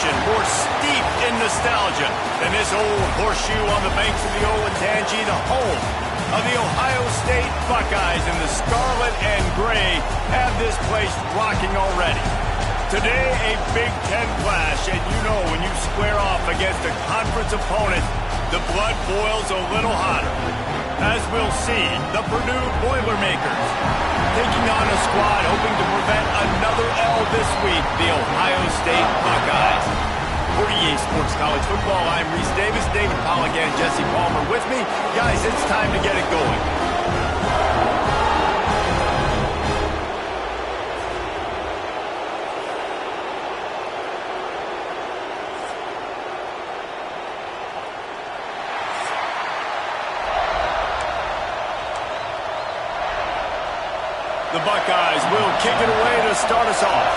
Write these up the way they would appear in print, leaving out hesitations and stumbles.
tradition, more steeped in nostalgia than this old horseshoe on the banks of the Olentangy, the home of the Ohio State Buckeyes, and the scarlet and gray have this place rocking already. Today, a Big Ten clash, and you know when you square off against a conference opponent, the blood boils a little hotter. As we'll see, the Purdue Boilermakers taking on a squad hoping to prevent another L this week, the Ohio State Buckeyes. For EA Sports College Football, I'm Reese Davis, David Pollack, and Jesse Palmer with me. Guys, it's time to get it going. The Buckeyes will kick it away to start us off.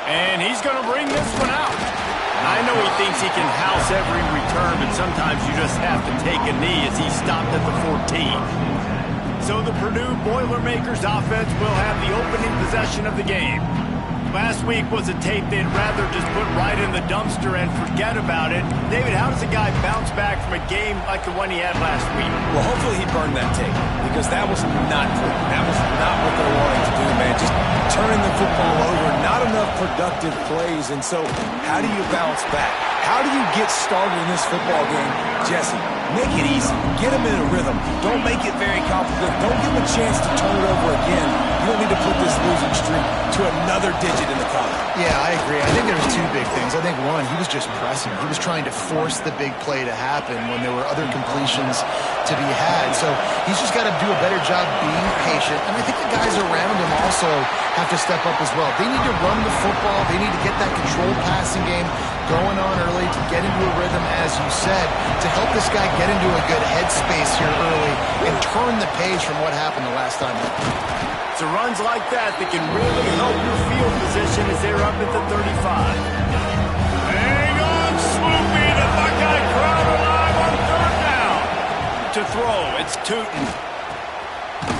And he's going to bring this one out. I know he thinks he can house every return, but sometimes you just have to take a knee as he stopped at the 14. So the Purdue Boilermakers offense will have the opening possession of the game. Last week was a tape they'd rather just put right in the dumpster and forget about it. David, how does a guy bounce back from a game like the one he had last week? Well, hopefully he burned that tape, because that was not good. That was not what they're wanting to do, man. Just turning the football over, not enough productive plays. And so how do you bounce back? How do you get started in this football game? Jesse, make it easy. Get him in a rhythm. Don't make it very complicated. Don't give him a chance to turn it over again. You don't need to put this losing streak to another digit in the column. Yeah, I agree. I think there's two big things. I think, one, he was just pressing. He was trying to force the big play to happen when there were other completions to be had. So he's just got to do a better job being patient. And I think the guys around him also have to step up as well. They need to run the football. They need to get that controlled passing game going on early to get into a rhythm, as you said, to help this guy get into a good headspace here early and turn the page from what happened the last time. It's runs like that can really help your field position as they're up at the 35. Hang on, Swoopy, the Buckeye crowd alive on third down. To throw, it's Tootin.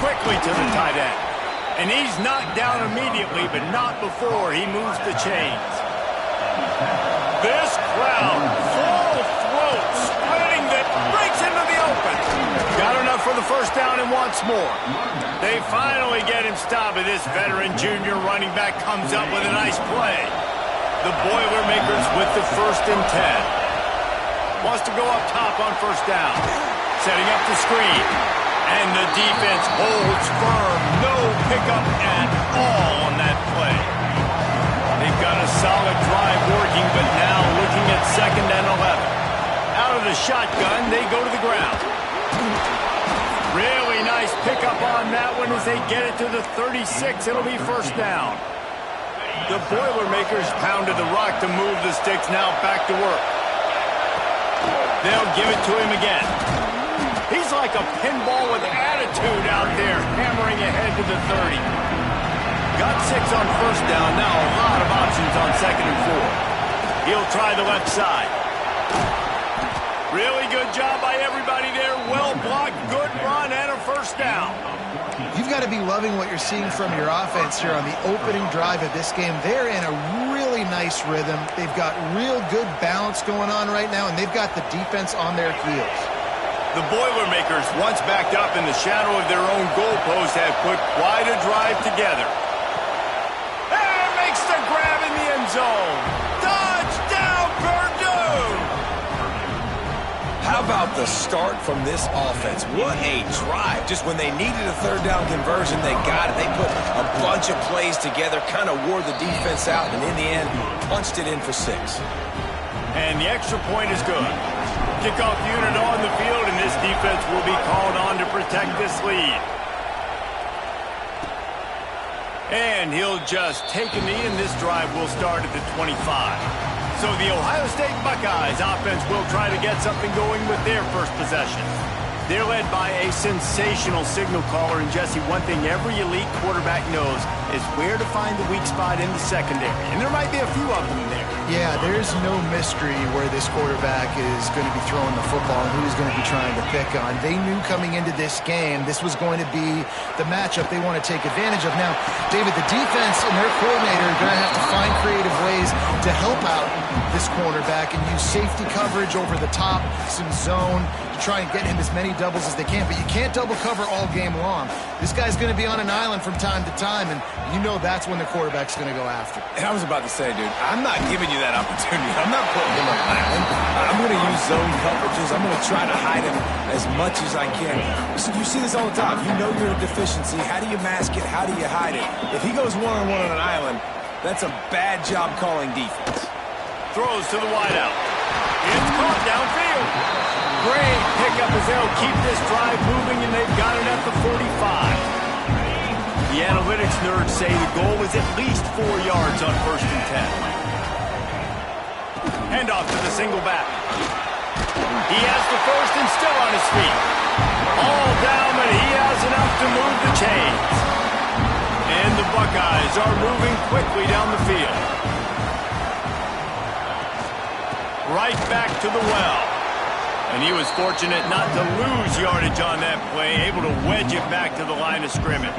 Quickly to the tight end. And he's knocked down immediately, but not before he moves the chains. This crowd, full throat, splitting that breaks into the open. Got enough for the first down and wants more. They finally get him stopped, and this veteran junior running back comes up with a nice play. The Boilermakers with the 1st and 10. Wants to go up top on first down. Setting up the screen. And the defense holds firm. No pickup at all on that play. They've got a solid drive working, but now looking at 2nd and 11. Out of the shotgun, they go to the ground. Really nice pickup on that one as they get it to the 36. It'll be first down. The Boilermakers pounded the rock to move the sticks, now back to work. They'll give it to him again. He's like a pinball with attitude out there, hammering ahead to the 30. Got 6 on first down, now a lot of options on 2nd and 4. He'll try the left side. Really good job by everybody there. Well blocked, good run, and a first down. You've got to be loving what you're seeing from your offense here on the opening drive of this game. They're in a really nice rhythm. They've got real good balance going on right now, and they've got the defense on their heels. The Boilermakers, once backed up in the shadow of their own goalpost, have put quite a drive together. And makes the grab in the end zone. Touchdown, Purdue! How about the start from this offense? What a drive. Just when they needed a 3rd down conversion, they got it. They put a bunch of plays together, kind of wore the defense out, and in the end, punched it in for 6. And the extra point is good. Kickoff unit on the field, and this defense will be called on to protect this lead. And he'll just take a knee, and this drive will start at the 25. So the Ohio State Buckeyes offense will try to get something going with their first possession. They're led by a sensational signal caller, and Jesse, one thing every elite quarterback knows is where to find the weak spot in the secondary, and there might be a few of them there. Yeah, there's no mystery where this quarterback is going to be throwing the football and who he's going to be trying to pick on. They knew coming into this game this was going to be the matchup they want to take advantage of. Now, David, the defense and their coordinator are going to have to find creative ways to help out this cornerback and use safety coverage over the top, some zone, to try and get him as many doubles as they can. But you can't double cover all game long. This guy's going to be on an island from time to time, and you know that's when the quarterback's going to go after. And I was about to say, dude, I'm not giving you that opportunity. I'm not putting him on an island. I'm going to use zone coverages. I'm going to try to hide him as much as I can. You see this all the time. You know you're a deficiency. How do you mask it? How do you hide it? If he goes one-on-one on an island, that's a bad job calling defense. Throws to the wideout. It's caught downfield. Great pickup as they'll keep this drive moving, and they've got it at the 45. The analytics nerds say the goal is at least 4 yards on 1st and 10. Handoff to the single back. He has the first and still on his feet. All down, but he has enough to move the chains. And the Buckeyes are moving quickly down the field. Right back to the well. And he was fortunate not to lose yardage on that play, able to wedge it back to the line of scrimmage.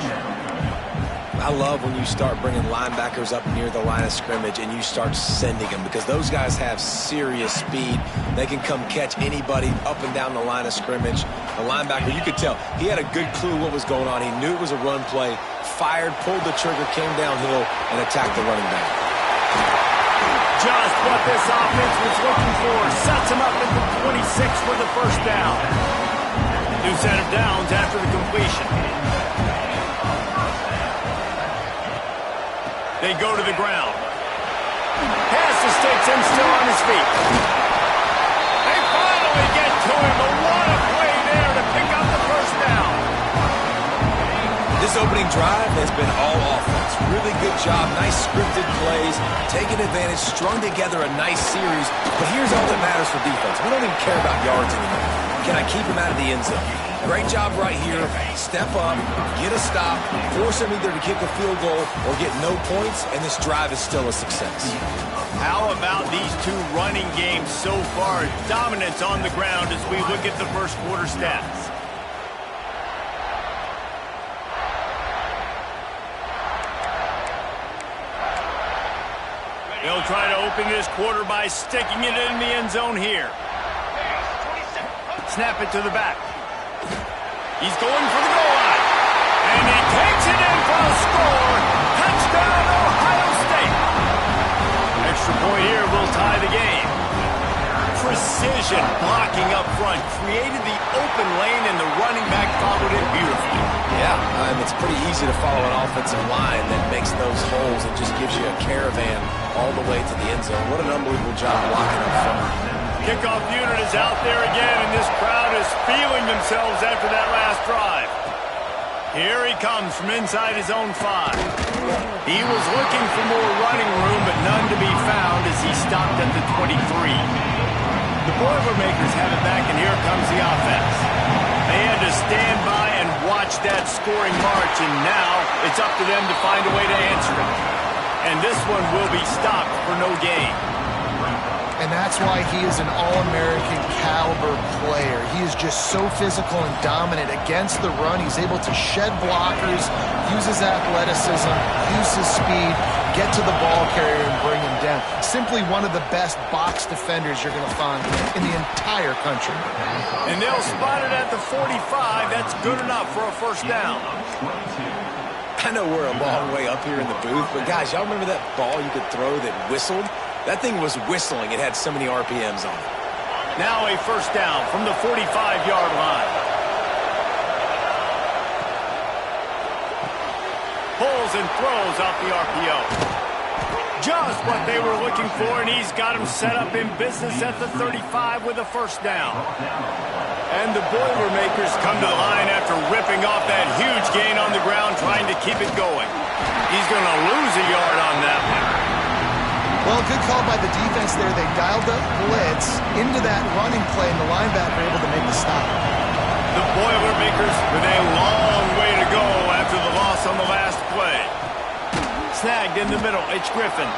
I love when you start bringing linebackers up near the line of scrimmage and you start sending them, because those guys have serious speed. They can come catch anybody up and down the line of scrimmage. The linebacker, you could tell, he had a good clue what was going on. He knew it was a run play, fired, pulled the trigger, came downhill, and attacked the running back. Just what this offense was looking for. Sets him up at the 26 for the first down. New set of downs after the completion. They go to the ground. Passes takes him still on his feet. They finally get to him, but what a play there to pick up the first down. This opening drive has been all offense. Really good job, nice scripted plays, taking advantage, strung together a nice series. But here's all that matters for defense. We don't even care about yards anymore. Can I keep him out of the end zone? Great job right here. Step up, get a stop, force him either to kick a field goal or get no points, and this drive is still a success. How about these two running games so far? Dominance on the ground as we look at the first quarter stats. They'll try to open this quarter by sticking it in the end zone here. Snap it to the back. He's going for the goal line. And he takes it in for a score. Touchdown, Ohio State. Extra point here will tie the game. Precision blocking up front. Created the open lane, and the running back followed it beautifully. Yeah, it's pretty easy to follow an offensive line that makes those holes and just gives you a caravan all the way to the end zone. What an unbelievable job blocking up front. Kickoff unit is out there again, and this crowd is feeling themselves after that last drive. Here he comes from inside his own 5. He was looking for more running room, but none to be found as he stopped at the 23. The Boilermakers have it back, and here comes the offense. They had to stand by and watch that scoring march, and now it's up to them to find a way to answer it. And this one will be stopped for no gain. And that's why he is an All-American caliber player. He is just so physical and dominant against the run. He's able to shed blockers, use his athleticism, use his speed, get to the ball carrier and bring him down. Simply one of the best box defenders you're going to find in the entire country. And they'll spot it at the 45. That's good enough for a first down. I know we're a long way up here in the booth, but guys, y'all remember that ball you could throw that whistled? That thing was whistling. It had so many RPMs on it. Now a first down from the 45-yard line. Pulls and throws off the RPO. Just what they were looking for, and he's got him set up in business at the 35 with a first down. And the Boilermakers come to the line after ripping off that huge gain on the ground, trying to keep it going. He's going to lose a yard on that one. Well, good call by the defense there. They dialed up blitz into that running play, and the linebacker able to make the stop. The Boilermakers with a long way to go after the loss on the last play. Snagged in the middle, H. Griffin.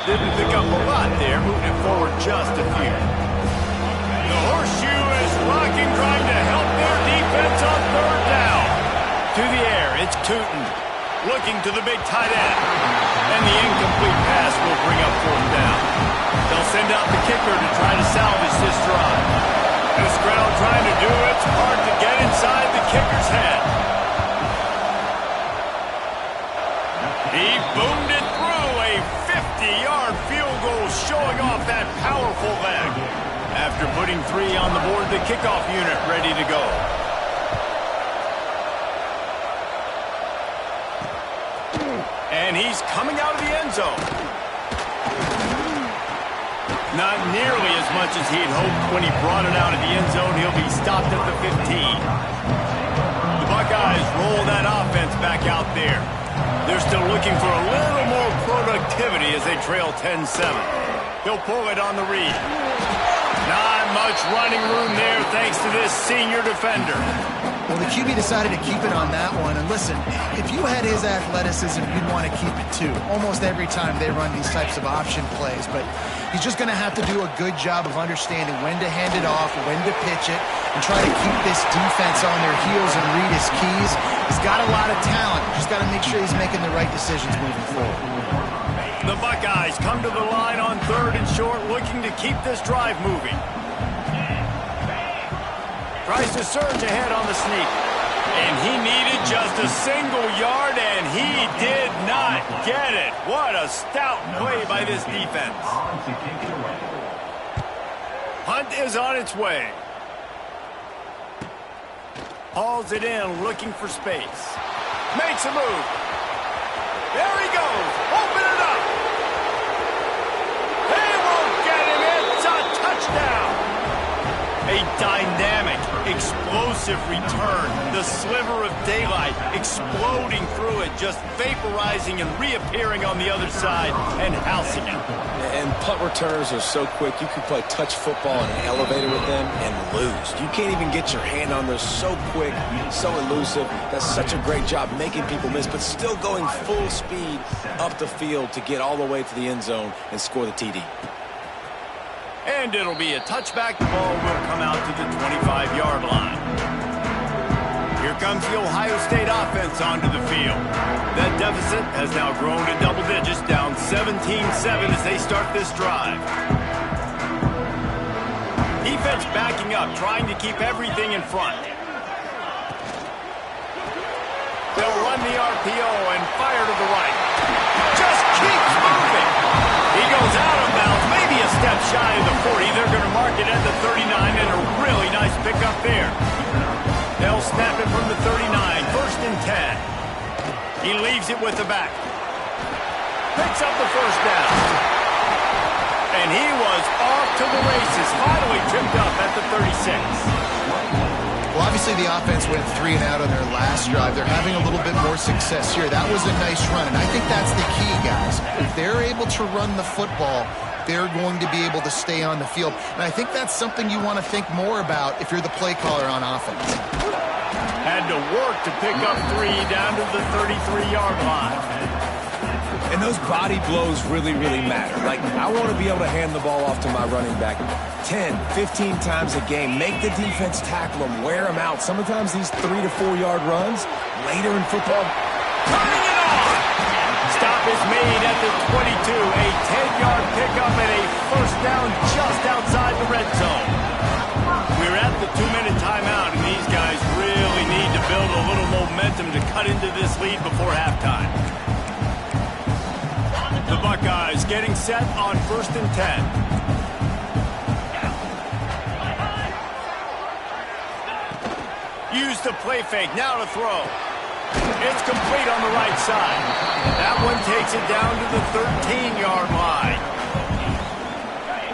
Didn't pick up a lot there, moving it forward just a few. The horseshoe is rocking, trying to help their defense on third down. To the air, it's Tootin. Looking to the big tight end. And the incomplete pass will bring up fourth down. They'll send out the kicker to try to salvage this drive. This crowd trying to do its part to get inside the kicker's head. He boomed it through, a 50-yard field goal showing off that powerful leg. After putting 3 on the board, the kickoff unit ready to go. And he's coming out of the end zone. Not nearly as much as he'd hoped when he brought it out of the end zone. He'll be stopped at the 15. The Buckeyes roll that offense back out there. They're still looking for a little more productivity as they trail 10-7. He'll pull it on the read. Not much running room there thanks to this senior defender. Well, the QB decided to keep it on that one. And listen, if you had his athleticism, you'd want to keep it too. Almost every time they run these types of option plays. But he's just going to have to do a good job of understanding when to hand it off, when to pitch it, and try to keep this defense on their heels and read his keys. He's got a lot of talent. Just got to make sure he's making the right decisions moving forward. The Buckeyes come to the line on third and short, looking to keep this drive moving. Tries to surge ahead on the sneak. And he needed just a single yard, and he did not get it. What a stout play by this defense. Hunt is on its way. Hauls it in, looking for space. Makes a move. There he goes. Open it up. They won't get him. It's a touchdown. A dynamic, explosive return. The sliver of daylight exploding through it, just vaporizing and reappearing on the other side and housing it. And punt returners are so quick. You can play touch football in an elevator with them and lose. You can't even get your hand on those. So quick, so elusive. That's such a great job making people miss, but still going full speed up the field to get all the way to the end zone and score the TD. And it'll be a touchback. The ball will come out to the 25-yard line. Here comes the Ohio State offense onto the field. That deficit has now grown to double digits, down 17-7 as they start this drive. Defense backing up, trying to keep everything in front. They'll run the RPO and fire to the right. Just keeps moving. He goes out of bounds, maybe a step shy of the 40. They're going to mark it at the 39, and a really nice pickup there. They'll snap it from the 39, first and 10. He leaves it with the back. Picks up the first down. And he was off to the races, finally tripped up at the 36. Well, obviously the offense went 3 and out on their last drive. They're having a little bit more success here. That was a nice run, and I think that's the key, guys. If they're able to run the football, they're going to be able to stay on the field. And I think that's something you want to think more about if you're the play caller on offense. Had to work to pick up 3 down to the 33-yard line. And those body blows really, really matter. Like, I want to be able to hand the ball off to my running back 10, 15 times a game. Make the defense tackle them, wear them out. Sometimes these 3 to 4 yard runs later in football. Turning it on! Stop is made at the 22. A 10-yard pickup and a first down just outside the red zone. We're at the 2-minute timeout, and these guys really need to build a little momentum to cut into this lead before halftime. The Buckeyes getting set on first and 10. Use the play fake, now to throw. It's complete on the right side. That one takes it down to the 13-yard line.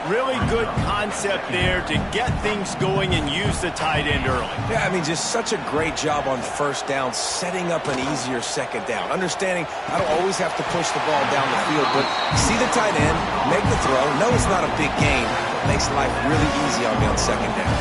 Really good concept there to get things going and use the tight end early. Yeah, I mean, just such a great job on first down, setting up an easier second down. Understanding I don't always have to push the ball down the field, but see the tight end, make the throw. No, it's not a big gain, makes life really easy on me on second down.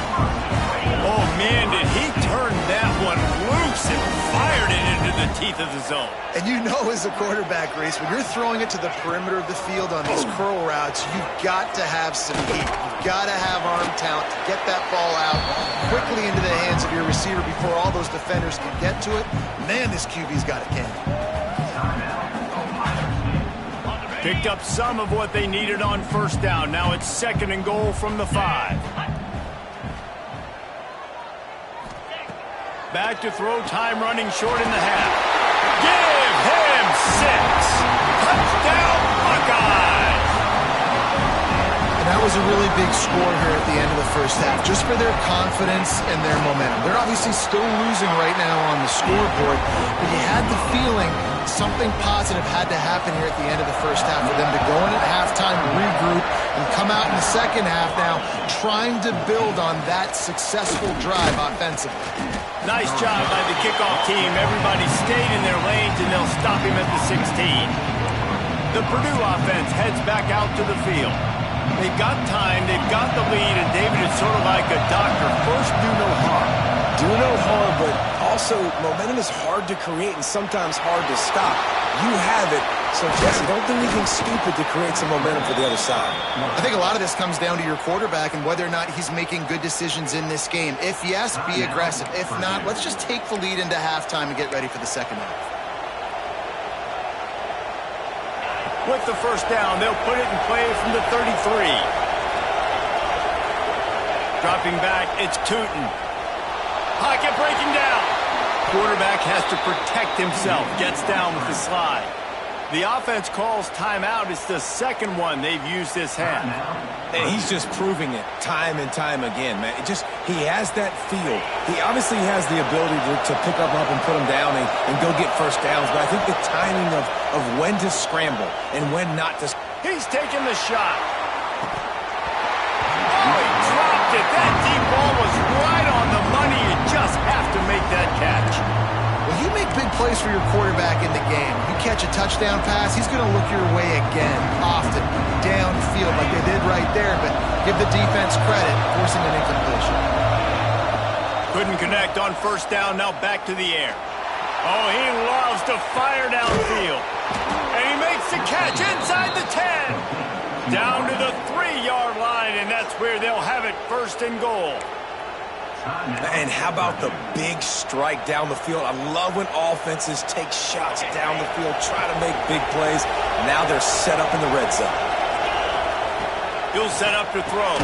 Oh, man, did he turn that one loose and fired it into the teeth of the zone. And you know as a quarterback, Reese, when you're throwing it to the perimeter of the field on these curl routes, you've got to have some heat. You've got to have arm talent to get that ball out quickly into the hands of your receiver before all those defenders can get to it. Man, this QB's got a cannon. Picked up some of what they needed on first down. Now it's 2nd and goal from the 5. Back to throw, time running short in the half. Give him 6. Touchdown, Buckeyes! And that was a really big score here at the end of the first half, just for their confidence and their momentum. They're obviously still losing right now on the scoreboard, but you had the feeling something positive had to happen here at the end of the first half for them to go in at halftime, regroup, and come out in the second half now trying to build on that successful drive offensively. Nice job by the kickoff team. Everybody stayed in their lanes, and they'll stop him at the 16. The Purdue offense heads back out to the field. They've got time, they've got the lead, and David is sort of like a doctor. First, do no harm. Do no harm, but also momentum is hard to create and sometimes hard to stop. You have it, so Jesse, don't do anything stupid to create some momentum for the other side. I think a lot of this comes down to your quarterback and whether or not he's making good decisions in this game. If yes, be aggressive. If not, let's just take the lead into halftime and get ready for the second half. With the first down, they'll put it in play from the 33. Dropping back, it's Tootin. Pocket breaking down. Quarterback has to protect himself. Gets down with the slide. The offense calls timeout. It's the second one they've used this half. And he's just proving it time and time again, man. He has that feel. He obviously has the ability to pick up and put him down and go get first downs, but I think the timing of when to scramble and when not to. He's taking the shot. Oh, he dropped it. That deep ball was right on the money. You just have to make that catch. Well, you make big plays for your quarterback in the game. You catch a touchdown pass, he's going to look your way again, often, downfield like they did right there, but give the defense credit, forcing an incompletion. Couldn't connect on first down, now back to the air. Oh, he loves to fire downfield. And he makes the catch inside the 10. Down to the 3-yard line, and that's where they'll have it, 1st and goal. And how about the big strike down the field? I love when offenses take shots down the field, try to make big plays. Now they're set up in the red zone. He'll set up to throw.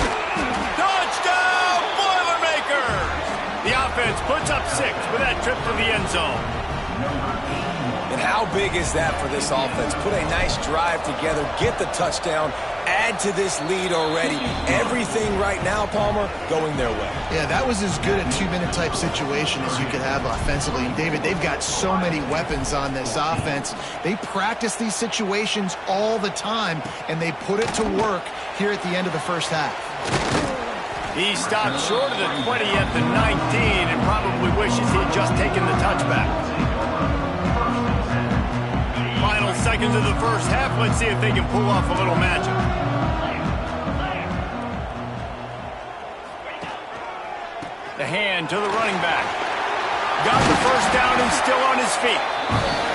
Touchdown, Boilermakers! The offense puts up 6 with that trip to the end zone. And how big is that for this offense? Put a nice drive together, get the touchdown, add to this lead already. Everything right now, Palmer, going their way. Yeah, that was as good a 2-minute type situation as you could have offensively. And David, they've got so many weapons on this offense. They practice these situations all the time, and they put it to work here at the end of the first half. He stopped short of the 20 at the 19 and probably wishes he'd just taken the touchback. Final seconds of the first half. Let's see if they can pull off a little magic. The hand to the running back. Got the first down and still on his feet.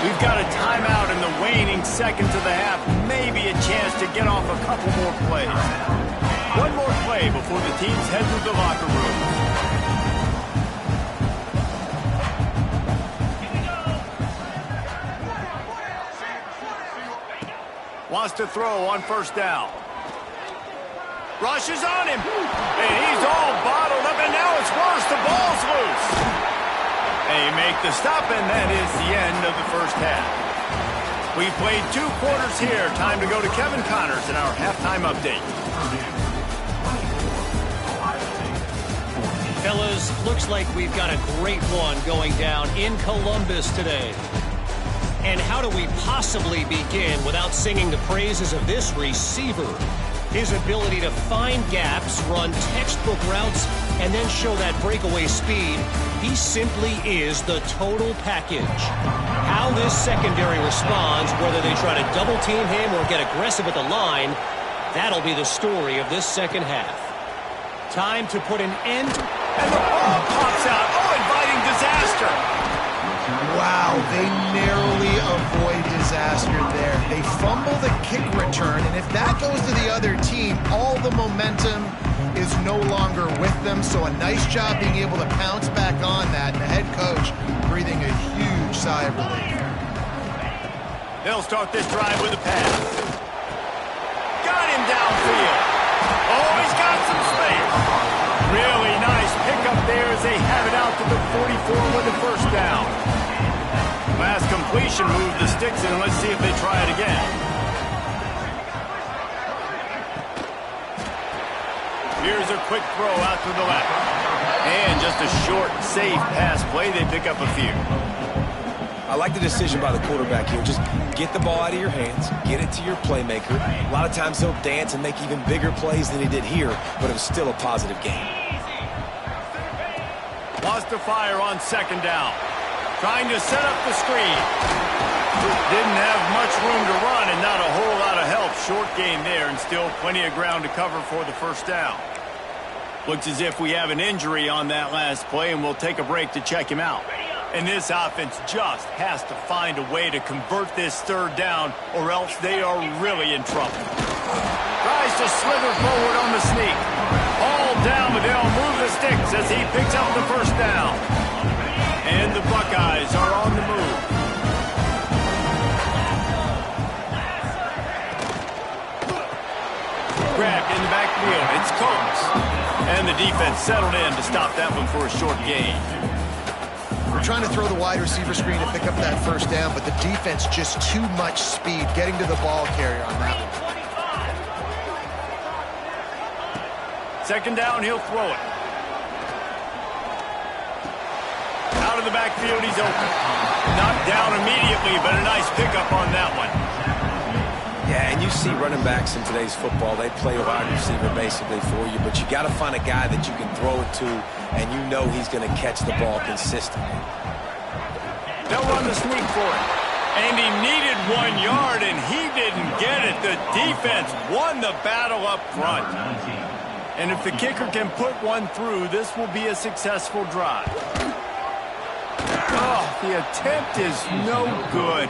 We've got a timeout in the waning seconds of the half. Maybe a chance to get off a couple more plays. One more play before the teams head to the locker room. Wants to throw on first down. Rush is on him. And he's all bottled up, and now it's worse. The ball's loose. They make the stop, and that is the end of the first half. We've played 2 quarters here. Time to go to Kevin Connors in our halftime update. Fellas, looks like we've got a great one going down in Columbus today. And how do we possibly begin without singing the praises of this receiver? His ability to find gaps, run textbook routes, and then show that breakaway speed. He simply is the total package. How this secondary responds, whether they try to double team him or get aggressive at the line, That'll be the story of this second half. Time to put an end. And the ball pops out. Oh, inviting disaster. Wow, they narrowly avoid disaster there. They fumble the kick return, and if that goes to the other team, all the momentum is no longer with them. So a nice job being able to pounce back on that. And the head coach breathing a huge sigh of relief. They'll start this drive with a pass. Got him downfield. Oh, he's got some space. Really nice pickup there as they have it out to the 44 with the first down. Last completion moved the sticks in. Let's see if they try it again. Here's a quick throw out to the left. And just a short, safe pass play. They pick up a few. I like the decision by the quarterback here. Just get the ball out of your hands, get it to your playmaker. A lot of times he'll dance and make even bigger plays than he did here, but it was still a positive game. Lost to fire on second down. Trying to set up the screen. Didn't have much room to run and not a whole lot of help. Short gain there and still plenty of ground to cover for the first down. Looks as if we have an injury on that last play, and we'll take a break to check him out. And this offense just has to find a way to convert this third down, or else they are really in trouble. Tries to slither forward on the sneak. All down, but they'll move the sticks as he picks up the first down. And the Buckeyes are on the move. Grabbed in the backfield. It's Combs. And the defense settled in to stop that one for a short gain. We're trying to throw the wide receiver screen to pick up that first down, but the defense just too much speed getting to the ball carrier on that one. Second down, he'll throw it. Out of the backfield, he's open. Knocked down immediately, but a nice pickup on that one. Yeah, and you see running backs in today's football, they play a wide receiver basically for you, but you got to find a guy that you can throw it to, and you know he's going to catch the ball consistently. They'll run the sneak for it. And he needed 1 yard, and he didn't get it. The defense won the battle up front. And if the kicker can put one through, this will be a successful drive. Oh, the attempt is no good.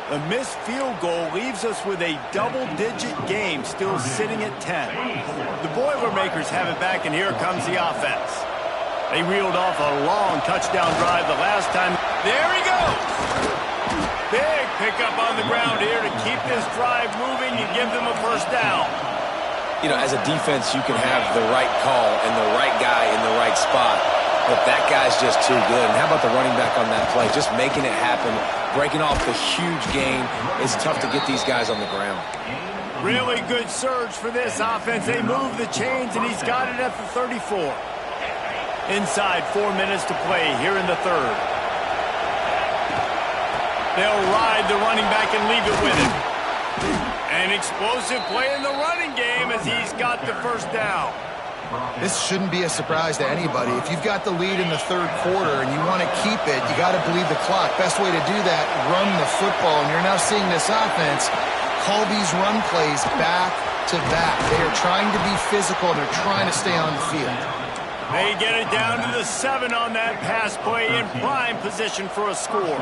A missed field goal leaves us with a double-digit game still sitting at 10. The Boilermakers have it back, and here comes the offense. They reeled off a long touchdown drive the last time. There he goes! Big pickup on the ground here to keep this drive moving and give them a first down. You know, as a defense, you can have the right call and the right guy in the right spot, but that guy's just too good. And how about the running back on that play? Just making it happen, breaking off the huge gain. It's tough to get these guys on the ground. Really good surge for this offense. They move the chains, and he's got it at the 34. Inside 4 minutes to play here in the third. They'll ride the running back and leave it with him. An explosive play in the running game as he's got the first down. This shouldn't be a surprise to anybody. If you've got the lead in the third quarter and you want to keep it, you got to bleed the clock. Best way to do that, run the football. And you're now seeing this offense call these run plays back to back. They are trying to be physical, and they're trying to stay on the field. They get it down to the 7 on that pass play in prime position for a score.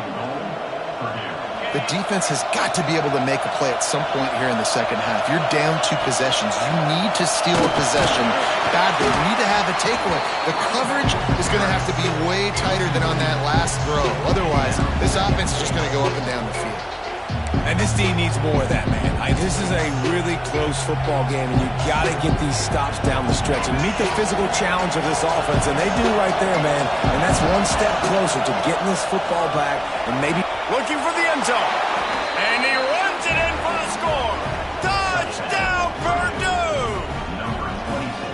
The defense has got to be able to make a play at some point here in the second half. You're down 2 possessions. You need to steal a possession badly. You need to have a takeaway. The coverage is going to have to be way tighter than on that last throw. Otherwise, this offense is just going to go up and down the field. And this team needs more of that, man. This is a really close football game, and you got to get these stops down the stretch and meet the physical challenge of this offense, and they do right there, man. And that's one step closer to getting this football back and maybe looking for the end zone. And he runs it in for the score. Touchdown, Purdue!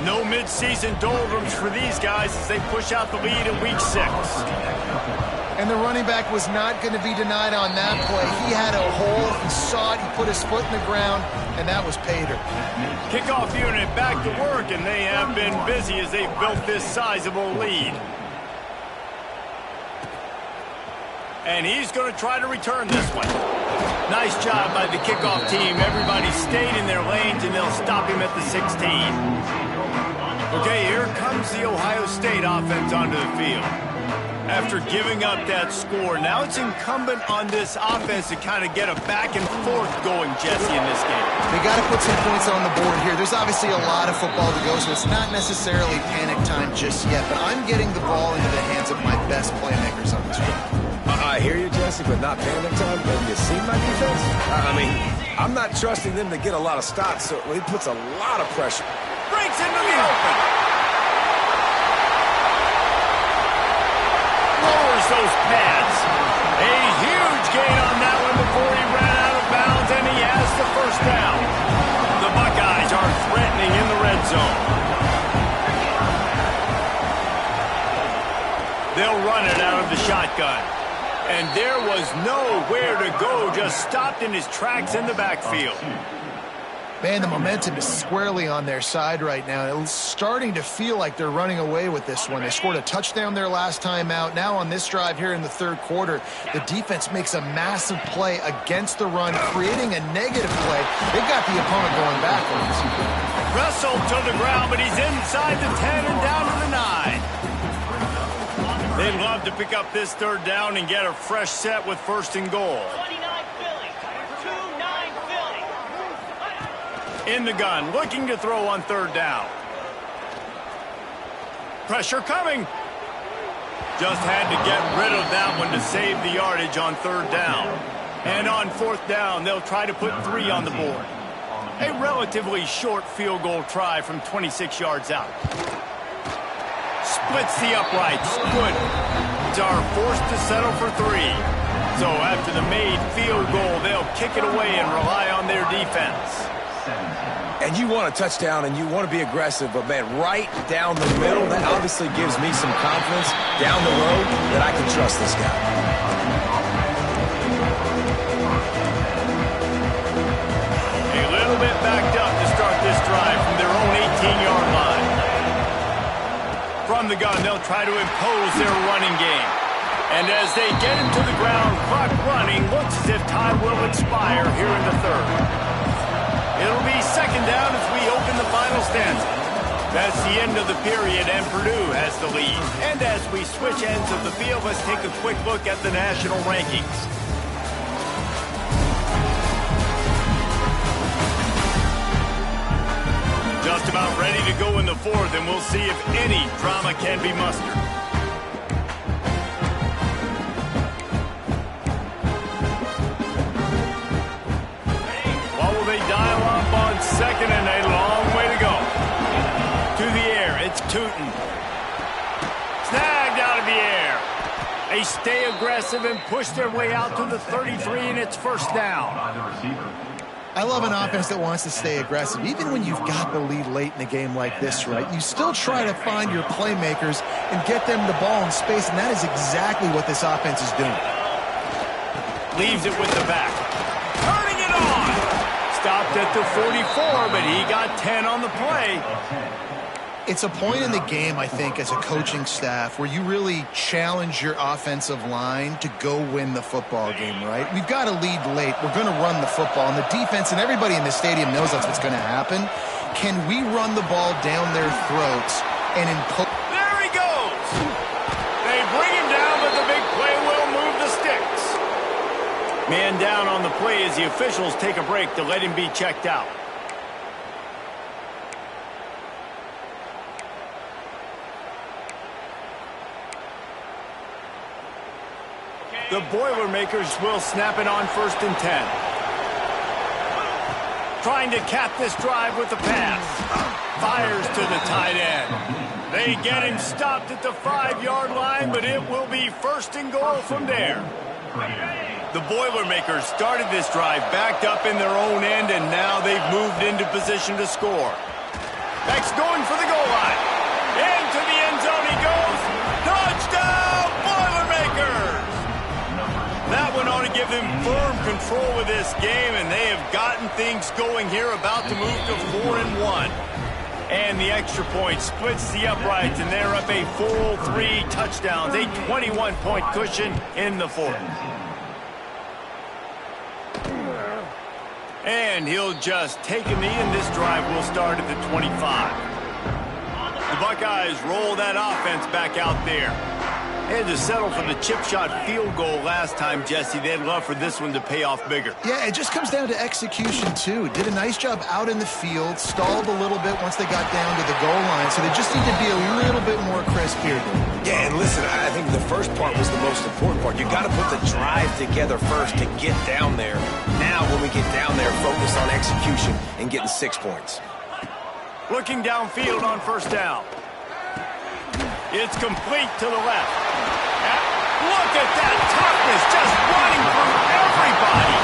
No midseason doldrums for these guys as they push out the lead in week 6. And the running back was not going to be denied on that play. He had a hole. He saw it. He put his foot in the ground, and that was Pater. Kickoff unit back to work, and they have been busy as they've built this sizable lead. And he's going to try to return this one. Nice job by the kickoff team. Everybody stayed in their lanes, and they'll stop him at the 16. Okay, here comes the Ohio State offense onto the field. After giving up that score, now it's incumbent on this offense to kind of get a back and forth going, Jesse, in this game. They got to put some points on the board here. There's obviously a lot of football to go, so it's not necessarily panic time just yet, but I'm getting the ball into the hands of my best playmakers on this drive. I hear you, Jesse, but not panic time. Have you seen my defense? I mean, I'm not trusting them to get a lot of stops, so it puts a lot of pressure. Breaks into the open. Lowers those pads. A huge gain on that one before he ran out of bounds, and he has the first down. The Buckeyes are threatening in the red zone. They'll run it out of the shotgun. And there was nowhere to go, just stopped in his tracks in the backfield. Man, the momentum is squarely on their side right now. It's starting to feel like they're running away with this one. They scored a touchdown their last time out. Now on this drive here in the third quarter, the defense makes a massive play against the run, creating a negative play. They've got the opponent going backwards. Wrestled to the ground, but he's inside the 10 and down to the 9. They'd love to pick up this third down and get a fresh set with first and goal. 29 Philly. 2-9 Philly. In the gun, looking to throw on third down. Pressure coming. Just had to get rid of that one to save the yardage on third down. And on fourth down, they'll try to put 3 on the board. A relatively short field goal try from 26 yards out. Splits the uprights. Good. Are forced to settle for 3. So after the made field goal, they'll kick it away and rely on their defense. And you want a touchdown and you want to be aggressive, but man, right down the middle, that obviously gives me some confidence down the road that I can trust this guy. A little bit backed up to start this drive from their own 18-yard line. From the gun, they'll try to impose their running game. And as they get him to the ground, clock running, looks as if time will expire here in the third. It'll be second down as we open the final stanza. That's the end of the period, and Purdue has the lead. And as we switch ends of the field, let's take a quick look at the national rankings. Just about ready to go in the fourth, and we'll see if any drama can be mustered. What will they dial up on second, and a long way to go. To the air, it's Tootin. Snagged out of the air. They stay aggressive and push their way out to the 33, and it's first down. I love an offense that wants to stay aggressive. Even when you've got the lead late in a game like this, right, you still try to find your playmakers and get them the ball in space, and that is exactly what this offense is doing. Leaves it with the back. Turning it on. Stopped at the 44, but he got 10 on the play. It's a point in the game, I think, as a coaching staff where you really challenge your offensive line to go win the football game, right? We've got to lead late. We're going to run the football. And the defense and everybody in the stadium knows that's what's going to happen. Can we run the ball down their throats and impose? There he goes. They bring him down, but the big play will move the sticks. Man down on the play as the officials take a break to let him be checked out. The Boilermakers will snap it on first and 10. Trying to cap this drive with the pass. Fires to the tight end. They get him stopped at the 5-yard line, but it will be first and goal from there. The Boilermakers started this drive backed up in their own end, and now they've moved into position to score. Beck's going for the goal line. Into the end zone he goes. Touchdown, Boilermakers! That one ought to give them firm control of this game, and they have gotten things going here, about to move to 4-1. And the extra point splits the uprights, and they're up a full 3 touchdowns, a 21-point cushion in the fourth. And he'll just take a knee, and this drive will start at the 25. The Buckeyes roll that offense back out there. They had to settle for the chip shot field goal last time, Jesse. They'd love for this one to pay off bigger. Yeah, it just comes down to execution, too. Did a nice job out in the field, stalled a little bit once they got down to the goal line, so they just need to be a little bit more crisp here. Yeah, and listen, I think the first part was the most important part. You got to put the drive together first to get down there. Now, when we get down there, focus on execution and getting 6 points. Looking downfield on first down. It's complete to the left. Look at that toughness, just running through everybody.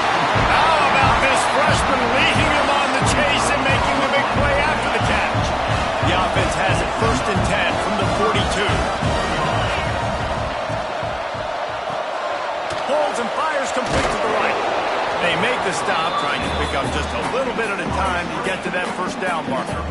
How about this freshman leading him on the chase and making the big play after the catch? The offense has it 1st and 10 from the 42. Holds and fires complete to the right. They make the stop, trying to pick up just a little bit at a time to get to that first down marker.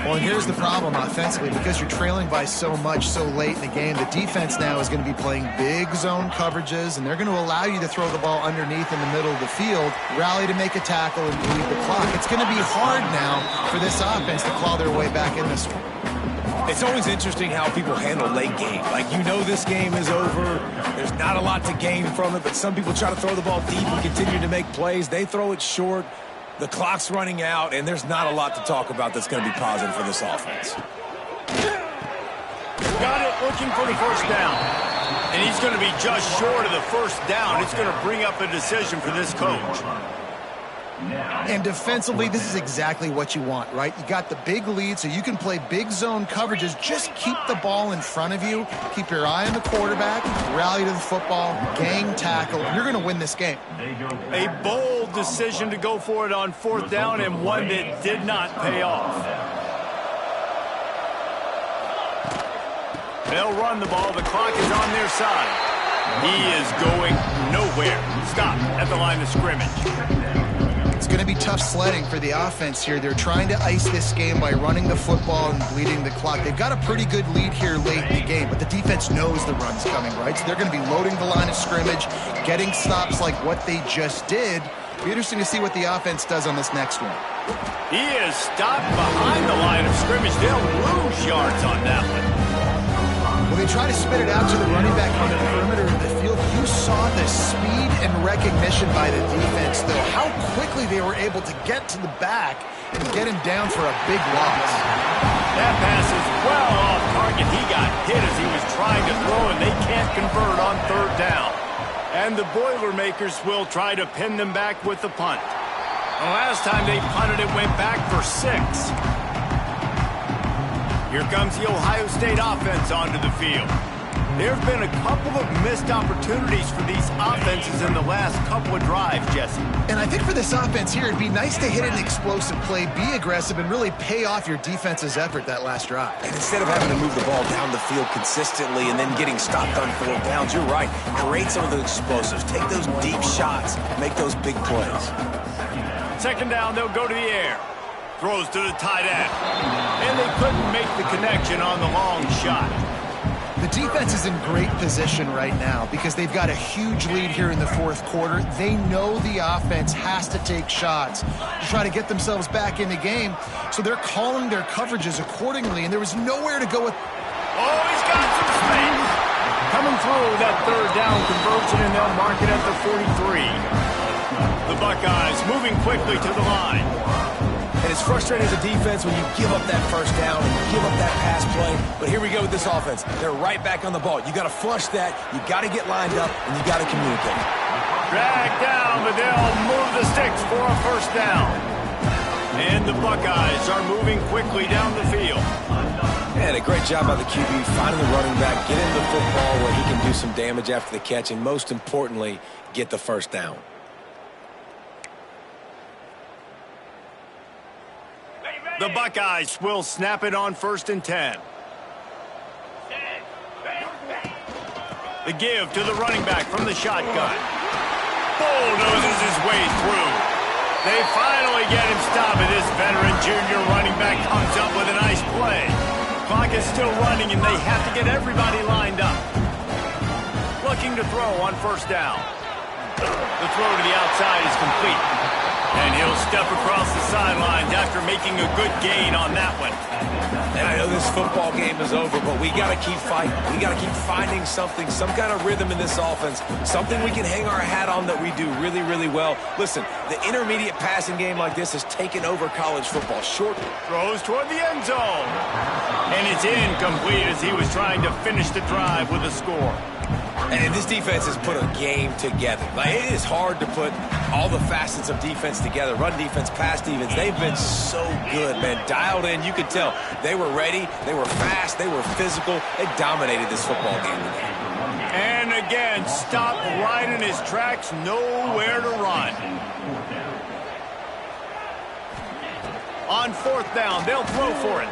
Well, and here's the problem offensively. Because you're trailing by so much so late in the game, the defense now is going to be playing big zone coverages, and they're going to allow you to throw the ball underneath in the middle of the field, rally to make a tackle, and bleed the clock. It's going to be hard now for this offense to claw their way back in this one. It's always interesting how people handle late game. Like, you know this game is over. There's not a lot to gain from it, but some people try to throw the ball deep and continue to make plays. They throw it short. The clock's running out, and there's not a lot to talk about that's going to be positive for this offense. Got it, looking for the first down. And he's going to be just short of the first down. It's going to bring up a decision for this coach. And defensively, this is exactly what you want, right? You got the big lead, so you can play big zone coverages. Just keep the ball in front of you. Keep your eye on the quarterback. Rally to the football. Gang tackle. You're going to win this game. A bold decision to go for it on 4th down, and one that did not pay off. They'll run the ball. The clock is on their side. He is going nowhere. Stop at the line of scrimmage. It's going to be tough sledding for the offense here. They're trying to ice this game by running the football and bleeding the clock. They've got a pretty good lead here late in the game, but the defense knows the run's coming, right? So they're going to be loading the line of scrimmage, getting stops like what they just did. It'll be interesting to see what the offense does on this next one. He is stopped behind the line of scrimmage. They'll lose yards on that one. When they try to spit it out to the running back on the perimeter of the field, you saw the speed and recognition by the defense, though. How quickly they were able to get to the back and get him down for a big loss. That pass is well off target. He got hit as he was trying to throw, and they can't convert on 3rd down. And the Boilermakers will try to pin them back with the punt. The last time they punted, it went back for 6. Here comes the Ohio State offense onto the field. There have been a couple of missed opportunities for these offenses in the last couple of drives, Jesse. And I think for this offense here, it'd be nice to hit an explosive play, be aggressive, and really pay off your defense's effort that last drive. And instead of having to move the ball down the field consistently and then getting stopped on 4th downs, you're right. Create some of those explosives. Take those deep shots. Make those big plays. 2nd down, they'll go to the air. Throws to the tight end. And they couldn't make the connection on the long shot. The defense is in great position right now because they've got a huge lead here in the 4th quarter. They know the offense has to take shots to try to get themselves back in the game, so they're calling their coverages accordingly, and there was nowhere to go with. Oh, he's got some space. Coming through that 3rd down conversion, and they'll mark it at the 43. The Buckeyes moving quickly to the line. And it's frustrating as a defense when you give up that first down and you give up that pass play. But here we go with this offense. They're right back on the ball. You got to flush that. You got to get lined up, and you got to communicate. Dragged down, but they'll move the sticks for a 1st down. And the Buckeyes are moving quickly down the field. And a great job by the QB finding the running back, get into the football where he can do some damage after the catch, and most importantly, get the 1st down. The Buckeyes will snap it on 1st and 10. The give to the running back from the shotgun. Bulldozes his way through. They finally get him stopped, and this veteran junior running back comes up with a nice play. Clock is still running, and they have to get everybody lined up. Looking to throw on 1st down. The throw to the outside is complete. And he'll step across the sidelines after making a good gain on that one. And I know this football game is over, but we got to keep fighting. We got to keep finding something, some kind of rhythm in this offense, something we can hang our hat on that we do really, really well. Listen, the intermediate passing game like this has taken over college football. Short Throws toward the end zone. And it's incomplete as he was trying to finish the drive with a score. And this defense has put a game together. Like, it is hard to put all the facets of defense together. Run defense, pass defense. They've been so good, man. Dialed in. You could tell they were ready. They were fast. They were physical. They dominated this football game today. And again, stopped right in his tracks. Nowhere to run. On fourth down, they'll throw for it.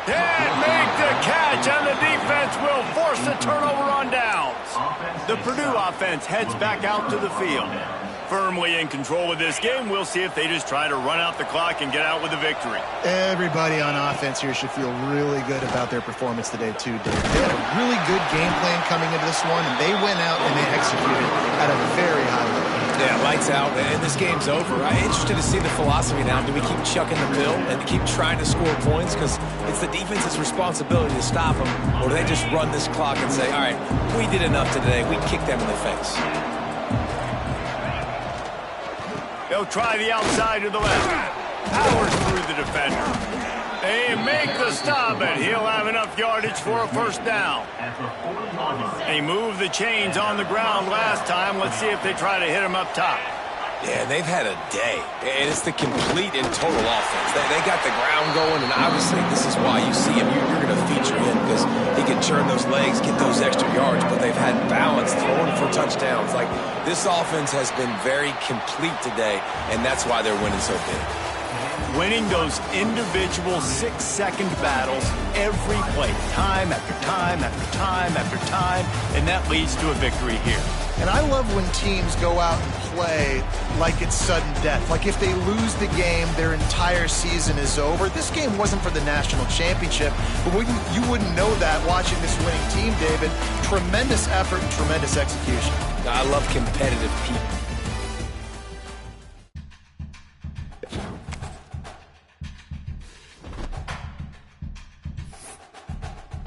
And make the catch, and the defense will force a turnover on downs. The Purdue offense heads back out to the field. Firmly in control of this game, we'll see if they just try to run out the clock and get out with a victory. Everybody on offense here should feel really good about their performance today, too, Dave. They had a really good game plan coming into this one, and they went out and they executed at a very high level. Yeah, lights out, and this game's over. I'm interested to see the philosophy now. Do we keep chucking the pill and keep trying to score points? Because it's the defense's responsibility to stop them. Or do they just run this clock and say, all right, we did enough today. We kicked them in the face. They'll try the outside to the left. Powers through the defender. They make the stop, and he'll have enough yardage for a first down. They moved the chains on the ground last time. Let's see if they try to hit him up top. Yeah, they've had a day, and it's the complete and total offense. They got the ground going, and obviously this is why you see him. You're going to feature him because he can churn those legs, get those extra yards, but they've had balance, throwing for touchdowns. Like, this offense has been very complete today, and that's why they're winning so big. Winning those individual 6-second battles every play, time after time after time after time, and that leads to a victory here. And I love when teams go out and play like it's sudden death. Like if they lose the game, their entire season is over. This game wasn't for the national championship, but you wouldn't know that watching this winning team, David. Tremendous effort and tremendous execution. I love competitive people.